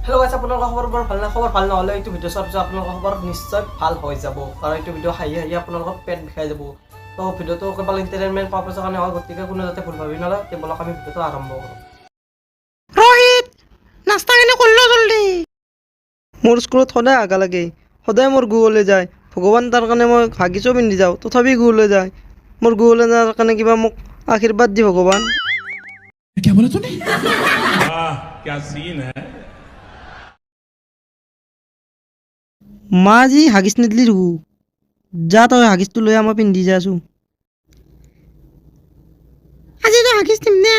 Hello' গাইছ, আপোনালোকৰ খবৰ বৰ ভাল নাই। খবৰ ভাল নহ'লে এইটো ভিডিঅ' চোৱাৰ পিছত আপোনালোকৰ খবৰ নিশ্চয় ভাল হৈ যাব, কাৰণ এইটো ভিডিঅ' হাঁহি হাঁহি আপোনালোকৰ পেট বিষাই যাব। তো ভিডিঅ'টো কেৱল এণ্টাৰটেইনমেণ্ট পাৰ্পছৰ কাৰণে হয়, গতিকে কোনো যাতে ভুল ভাবি নলয়। কেৱলক আমি ভিডিঅ'টো আৰম্ভ কৰোঁ। ৰোহিত, নাস্তা কেনে কৰিলো জলদি। মোৰ স্কুলত সদায় আগা লাগে, সদায় মোৰ গুলৈ যায়। ভগৱান তাৰ কাৰণে মই হাগিছো পিন্ধি যাওঁ, তথাপি গুলৈ যায়। মোৰ গুলৈ যোৱাৰ কাৰণে কিবা মোক আশীৰ্বাদ দি ভগৱান। क्या बोला तूने? वाह क्या सीन है। মা আজি হাগিছ নিদিলি দেখো, যা তই হাগিছটো লৈ মই পিন্ধি যাই আছো। আজি তই হাগিছ দিম নে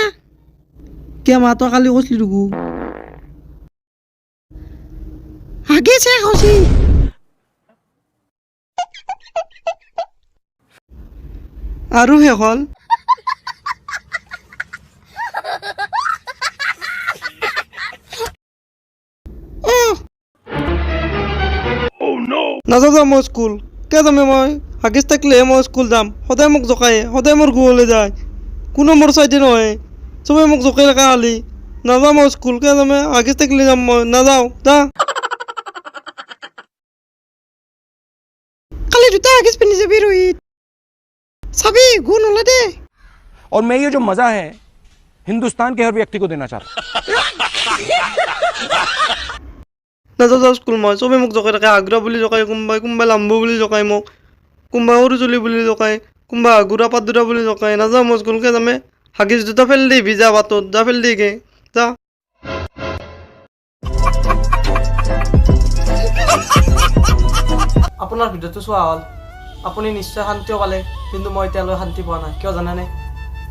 কিয়? মা তই কালি কৈছিলি দেখো হাগিছে কৈছি। আৰু শেষ হ'ল। নাযাওঁ মই স্কুল কিয় যাম? মই হাগিছ থাকিলেহে মই স্কুল যাম। সদায় মোক জোকায়ে, সদায় মোৰ গুলৈ যায়, কোনো মোৰ চাইডে নহয়, চবেই মোক জোকাই থকা খালি। নাযাওঁ মই স্কুল কিয় যাম? হাগিছ থাকিলে যাম, মই নাযাওঁ যা। কালি দুটা হাগিছ পিন্ধি যাবি ৰোহিত, চাবি গু নলে দে। और मैं ये जो मजा है हिंदुस्तान के हर व्यक्ति को देना चाहता हूं। নাযাওঁ যাওঁ স্কুল, মই চবেই মোক জোকাই থাকে। আগ্ৰা বুলি জোকাই কোনোবাই, কোনোবাই লাম্বু বুলি জোকাই মোক, কোনোবাই সৰু চলি বুলি জোকাই, কোনোবাই আগুৰা পাদুৰা বুলি জোকাই। নাযাওঁ মই স্কুল কিয় যাম? হাগিছ দুটা ফেল দি ভিজা বাটত যা, ফেল দিকে যা। আপোনাৰ ভিডিঅ'টো চোৱা হ'ল, আপুনি নিশ্চয় শান্তিও পালে, কিন্তু মই এতিয়ালৈ শান্তি পোৱা নাই। কিয় জানেনে?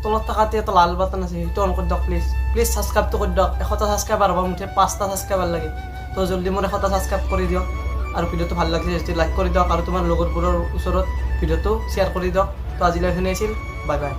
তলত থকাতে এটা লাল বাটন আছে, সেইটো অন কৰি দিয়ক প্লিজ। প্লিজ ছাবস্ক্ৰাইবটো কৰি দিয়ক। 100টা ছাবস্ক্ৰাইবাৰ হ'ব, মুঠে 5টা ছাবস্ক্ৰাইবাৰ লাগে। তো জলদি মোৰ 100টা ছাবস্ক্ৰাইব কৰি দিয়ক, আৰু ভিডিঅ'টো ভাল লাগিছে যদি লাইক কৰি দিয়ক, আৰু তোমাৰ লগৰবোৰৰ ওচৰত ভিডিঅ'টো শ্বেয়াৰ কৰি দিয়ক। তো আজিলৈ এইখিনি আছিল, বাই বাই।